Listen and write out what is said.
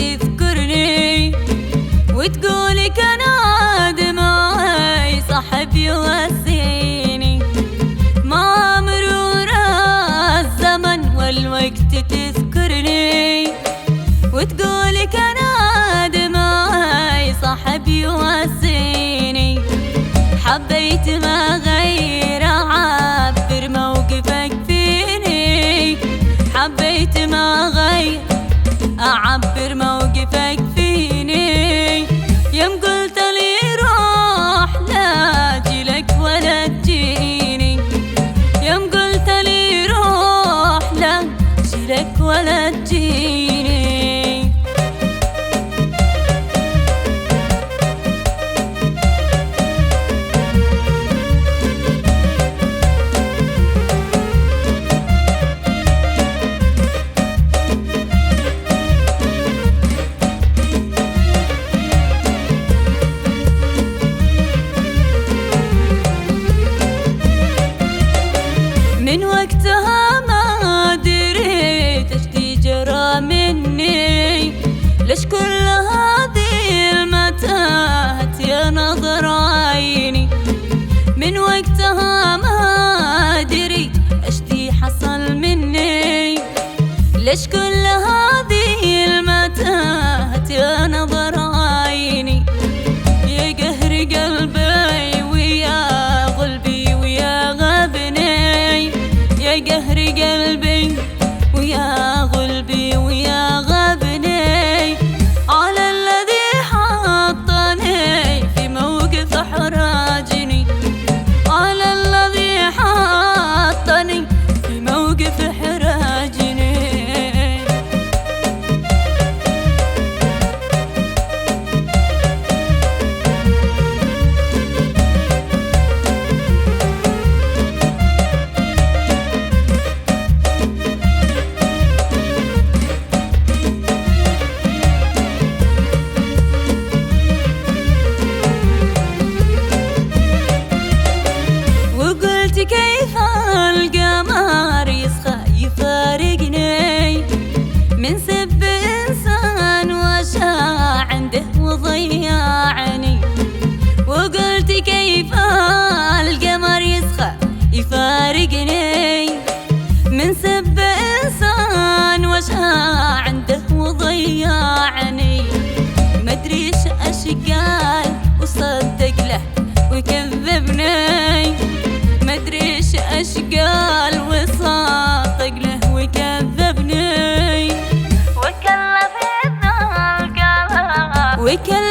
تذكرني وتقولي كان عاد معي صاحب يواسيني، مع مرور الزمن والوقت تذكرني وتقولي كان عاد معي صاحب يواسيني. حبيت ما غير أعبر موقفك فيني، حبيت ما غير أعبر موقفك فيني. يوم قلت لي روح لا أجيلك ولا تجيني، يوم قلت لي روح لا أجيلك ولا تجيني. من وقتها ما دريت ايش دي جرى مني، ليش كل هذه المتاهات يا نظر عيني. من وقتها ما دريت ايش دي حصل مني، ليش كل هذه المتاهات يا نظر عيني. يا قهر قلبي ويا قلبي ويا غبني، يا قهر قلبي ويا قلبي ويا غبني، على الذي حطني في موقف احراجني، على الذي حطني في موقف احراجني. كيف القمر يسخى يفارقني من سب إنسان وشاع عنده وضيعني. وقلت كيف القمر يسخى يفارقني من سب إنسان وشاع عنده وضيعني. مدريش ايش قال وصدق له وكذبني، مدريش ايش قال وصادق له وكذبني. وكلف القلب